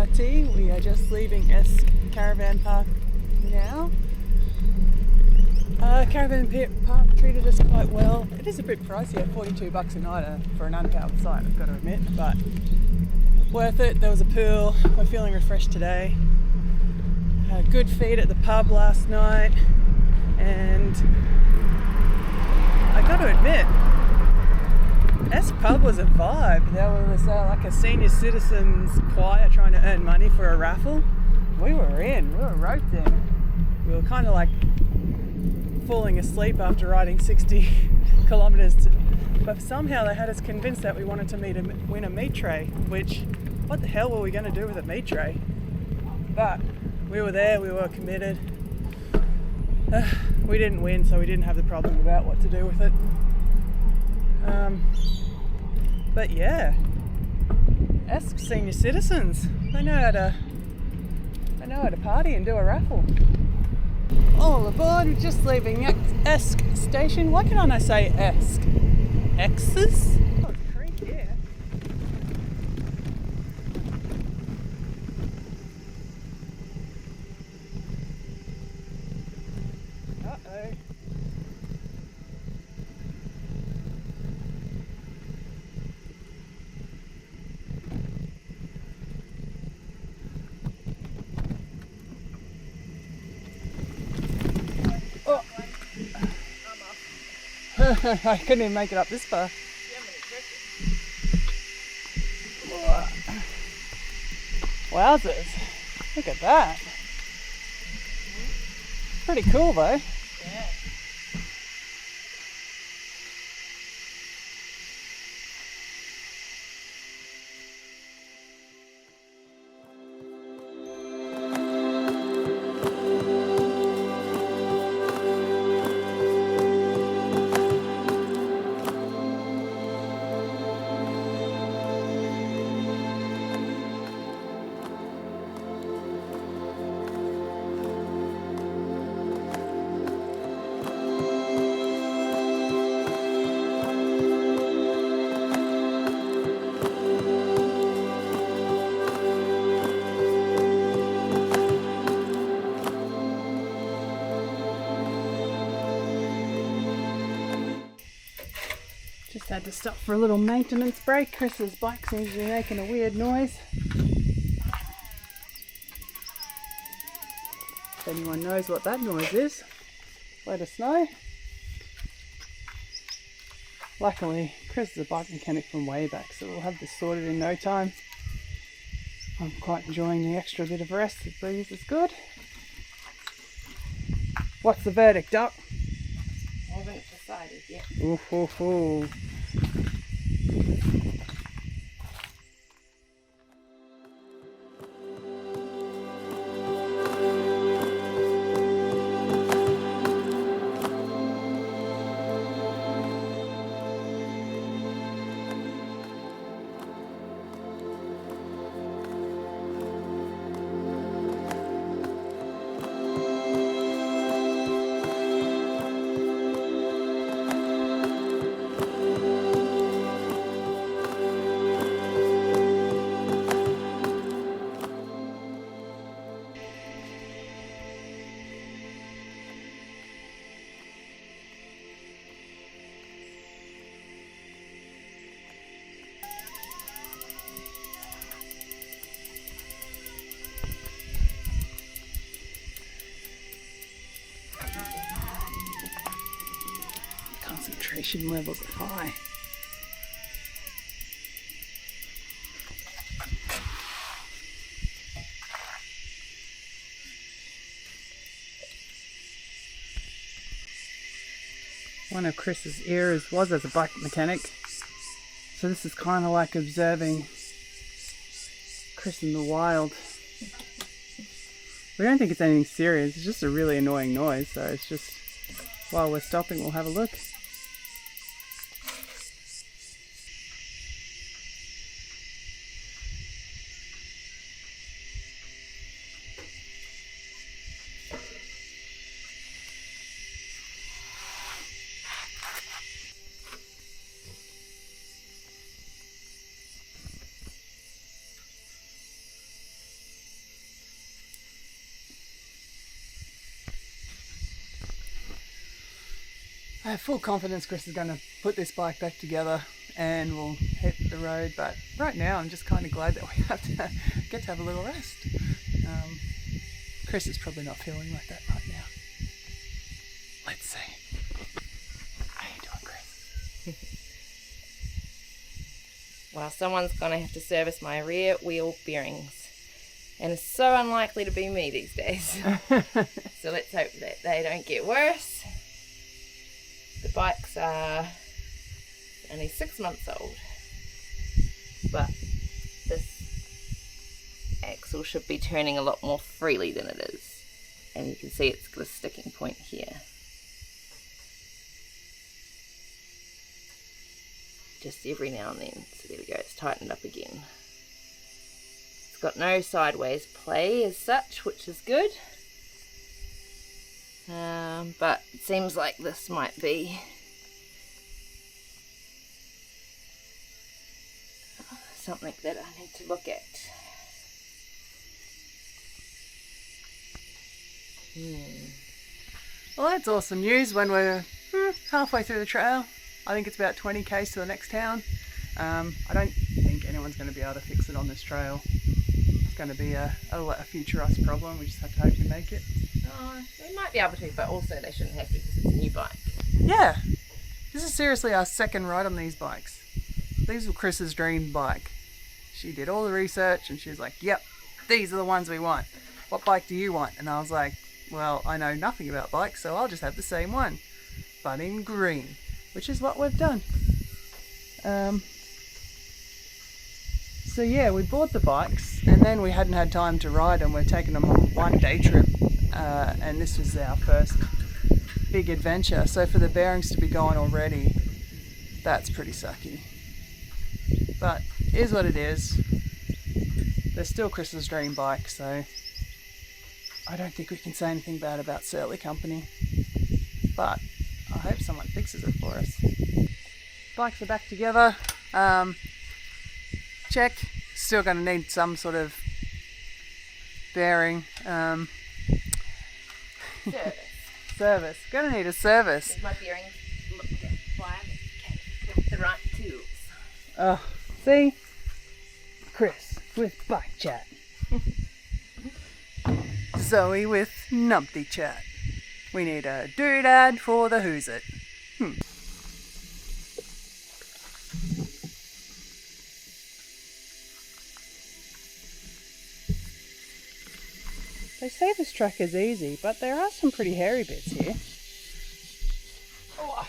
BVRT. We are just leaving Esk Caravan Park now. Caravan Park treated us quite well. It is a bit pricey at $42 a night for an unpowered site, I've got to admit, but worth it. There was a pool. We're feeling refreshed today. Had a good feed at the pub last night, and I got to admit, Esk pub was a vibe. There was like a senior citizens choir trying to earn money for a raffle. We were roped in. We were kind of like falling asleep after riding 60 kilometres, but somehow they had us convinced that we wanted to win a meat tray, which, what the hell were we going to do with a meat tray? But we were there, we were committed. We didn't win, so we didn't have the problem about what to do with it. But yeah, Esk senior citizens, they know how to party and do a raffle. All aboard, we're just leaving Esk station. Why can I say Esk? X's? Oh, it's a creek here. Uh-oh. I couldn't even make it up this far. Wowzers. Look at that. Pretty cool though. Yeah. Just had to stop for a little maintenance break. Chris's bike seems to be making a weird noise. If anyone knows what that noise is, let us know. Luckily, Chris is a bike mechanic from way back, so we'll have this sorted in no time. I'm quite enjoying the extra bit of rest. The breeze is good. What's the verdict, Duck? Haven't decided yet. Ooh, ooh, ooh. Concentration levels are high. One of Chris's eras was as a bike mechanic, so this is kind of like observing Chris in the wild. We don't think it's anything serious, it's just a really annoying noise, so it's just, while we're stopping, we'll have a look. I have full confidence Chris is going to put this bike back together and we'll hit the road, but right now I'm just kind of glad that we have to get to have a little rest. Chris is probably not feeling like that right now. Let's see. How you doing, Chris? Well, someone's going to have to service my rear wheel bearings. And it's so unlikely to be me these days. So let's hope that they don't get worse. The bikes are only 6 months old. But this axle should be turning a lot more freely than it is. And you can see it's got a sticking point here. Just every now and then. So there we go, it's tightened up again. It's got no sideways play as such, which is good. But it seems like this might be something that I need to look at. Well, that's awesome news when we're halfway through the trail. I think it's about 20 k's to the next town. I don't think anyone's going to be able to fix it on this trail. It's going to be a future us problem. We just have to hope we make it. They might be able to, but also they shouldn't have to because it's a new bike. Yeah, this is seriously our second ride on these bikes. These were Chris's dream bike. She did all the research and she was like, yep, these are the ones we want. What bike do you want? And I was like, well, I know nothing about bikes, so I'll just have the same one, but in green, which is what we've done. So yeah, we bought the bikes and then we hadn't had time to ride them. We're taking them on one day trip, and this was our first big adventure. So for the bearings to be gone already, that's pretty sucky. But it is what it is. They're still Chris's dream bike, so I don't think we can say anything bad about Surly Company. But I hope someone fixes it for us. Bikes are back together. Check. Still going to need some sort of bearing. Service. Going to need a service. My bearings look at why with the right tools. Oh, see? Chris with bike chat. Zoe with numpty chat. We need a doodad for the who's it. They say this track is easy, but there are some pretty hairy bits here. Oh.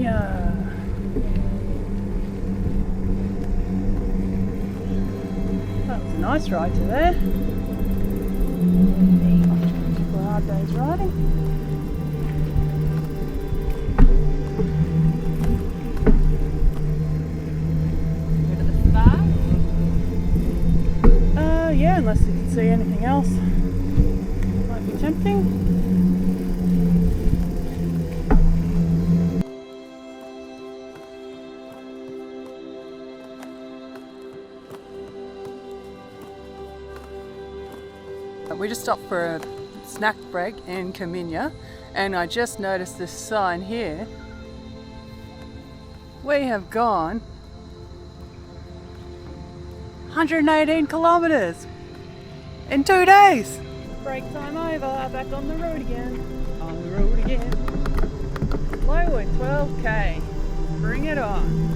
Communia. That was a nice ride to there. A couple of hard days riding. Yeah, unless you can see anything else. Might be tempting. We just stopped for a snack break in Communia, and I just noticed this sign here. We have gone 118 kilometres in 2 days. Break time over, back on the road again. On the road again. Lower 12k. Bring it on.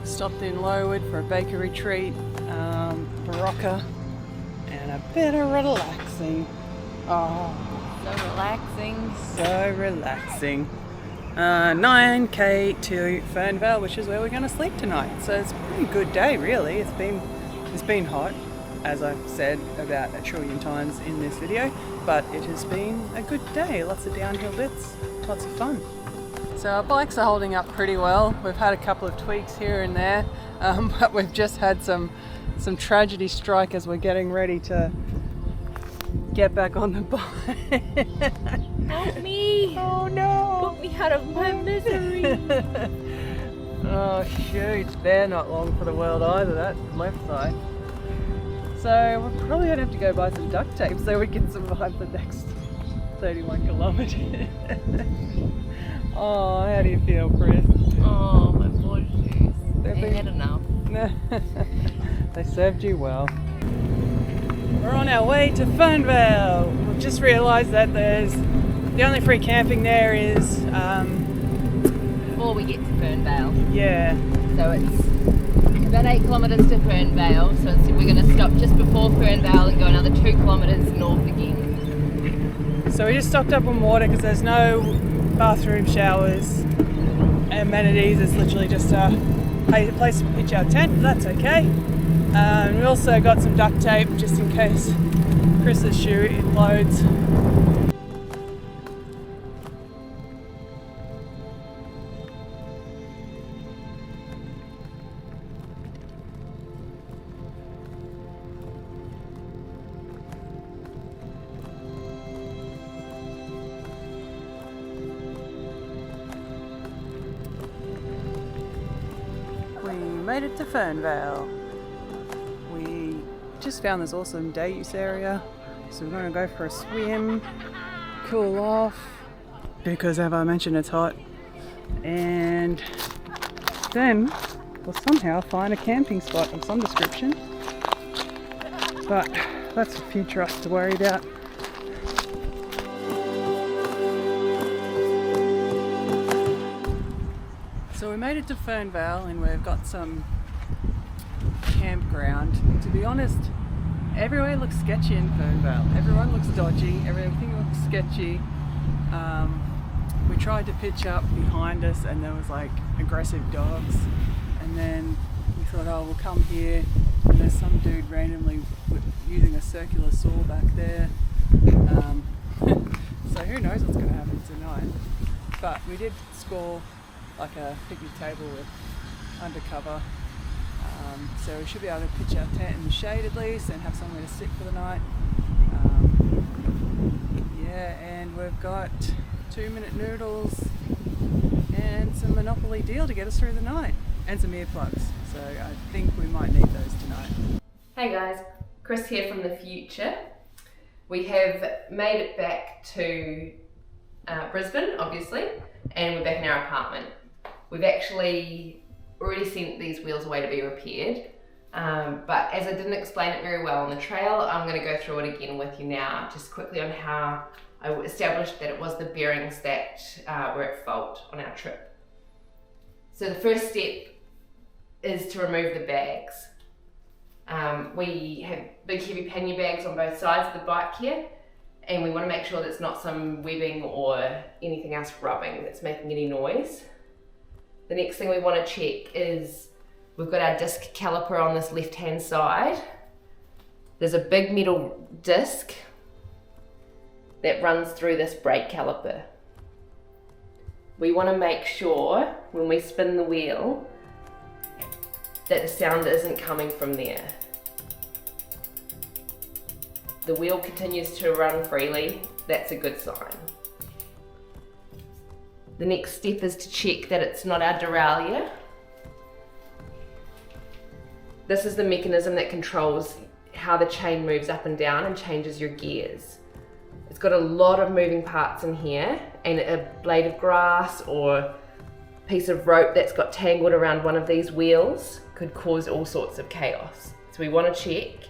Stopped in Lowood for a bakery treat, barocca, and a bit of relaxing. Oh, So relaxing. so relaxing. 9k to Fernavale, which is where we're going to sleep tonight. So it's a pretty good day, really. It's been hot, as I've said about a trillion times in this video, but it has been a good day. Lots of downhill bits, lots of fun. So our bikes are holding up pretty well. We've had a couple of tweaks here and there, but we've just had some tragedy strike as we're getting ready to get back on the bike. Help me! Oh no! Put me out of my misery. Oh shoot, they're not long for the world either, that left side. So we're probably going to have to go buy some duct tape so we can survive the next 31 kilometres. Oh, how do you feel, Chris? Oh, my poor shoes. They've They been- had enough. They served you well. We're on our way to Fernavale. We've just realised that the only free camping there is, Before we get to Fernavale. yeah, So it's about 8 kilometres to Fernavale. So we're going to stop just before Fernavale and go another 2 kilometres north again. so we just stocked up on water because there's no bathroom, showers, amenities. It's literally just a place to pitch our tent, but that's okay. We also got some duct tape just in case Chris's shoe implodes. We made it to Fernavale. We just found this awesome day use area, so we're going to go for a swim, cool off, because as I mentioned it's hot, and then we'll somehow find a camping spot of some description, but that's for future us to worry about. So we made it to Fernavale and we've got some campground. To be honest, everywhere looks sketchy in Fernavale. Everyone looks dodgy, everything looks sketchy. We tried to pitch up behind us and there was like aggressive dogs, and then we thought, oh, we'll come here, and there's some dude randomly using a circular saw back there. So who knows what's going to happen tonight. But we did score like a picnic table with undercover, so we should be able to pitch our tent in the shade at least and have somewhere to sit for the night. Yeah, and we've got 2-minute noodles, and some Monopoly deal to get us through the night, and some earplugs. So I think we might need those tonight. Hey guys, Chris here from the future. We have made it back to Brisbane, obviously, and we're back in our apartment. We've actually already sent these wheels away to be repaired, but as I didn't explain it very well on the trail, I'm going to go through it again with you now, just quickly on how I established that it was the bearings that were at fault on our trip. So the first step is to remove the bags. We have big heavy pannier bags on both sides of the bike here, and we want to make sure that it's not some webbing or anything else rubbing that's making any noise. The next thing we want to check is we've got our disc caliper on this left hand side. There's a big metal disc that runs through this brake caliper. We want to make sure when we spin the wheel that the sound isn't coming from there. The wheel continues to run freely, that's a good sign. The next step is to check that it's not our derailleur. This is the mechanism that controls how the chain moves up and down and changes your gears. It's got a lot of moving parts in here, and a blade of grass or a piece of rope that's got tangled around one of these wheels could cause all sorts of chaos. So we want to check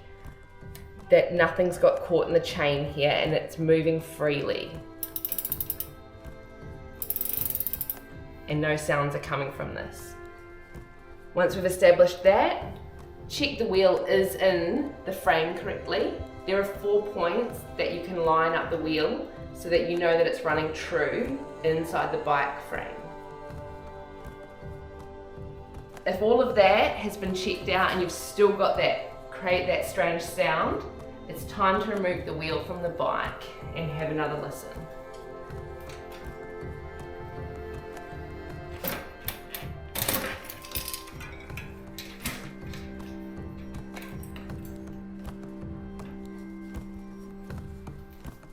that nothing's got caught in the chain here and it's moving freely. And no sounds are coming from this. Once we've established that, check the wheel is in the frame correctly. There are 4 points that you can line up the wheel so that you know that it's running true inside the bike frame. If all of that has been checked out and you've still got create that strange sound, it's time to remove the wheel from the bike and have another listen.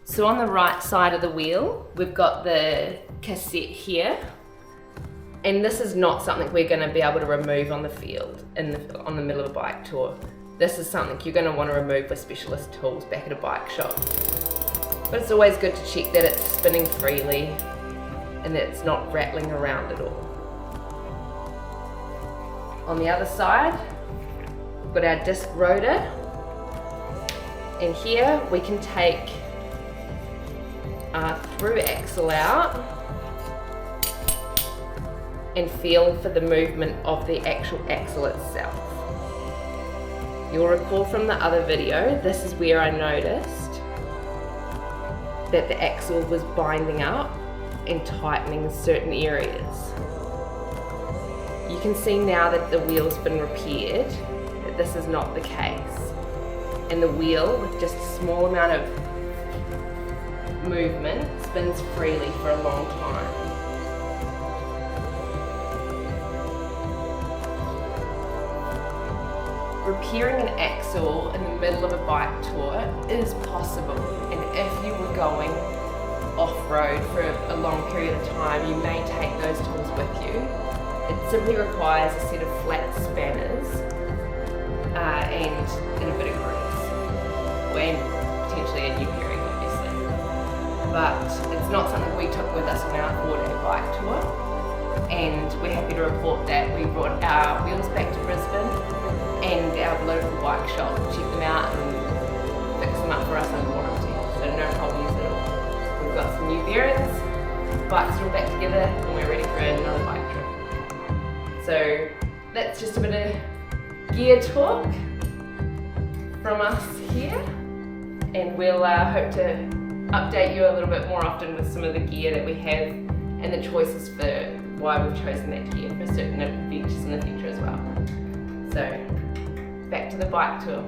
So on the right side of the wheel, we've got the cassette here, and this is not something we're going to be able to remove on the field, on the middle of a bike tour. This is something you're going to want to remove with specialist tools back at a bike shop. But it's always good to check that it's spinning freely and that it's not rattling around at all. On the other side, we've got our disc rotor, and here we can take our through axle out and feel for the movement of the actual axle itself. You'll recall from the other video, this is where I noticed that the axle was binding up and tightening certain areas. You can see now that the wheel's been repaired, that this is not the case. And the wheel, with just a small amount of movement, spins freely for a long time. Repairing an axle in the middle of a bike tour is possible, and if you were going off-road for a long period of time, you may take those tools with you. It simply requires a set of flat spanners and a bit of grease, and potentially a new bearing, obviously. But it's not something we took with us on our 4-day bike tour, and we're happy to report that we brought our wheels back to Brisbane and our local bike shop checked them out and fixed them up for us under warranty, so no problems at all. We've got some new bearings, bikes are all back together, and we're ready for another bike trip. So that's just a bit of gear talk from us here, and we'll hope to update you a little bit more often with some of the gear that we have and the choices for why we've chosen that gear for certain adventures in the future as well. So, back to the bike tour.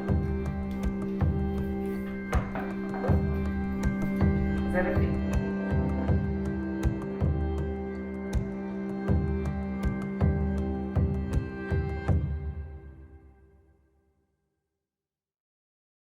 Is that okay?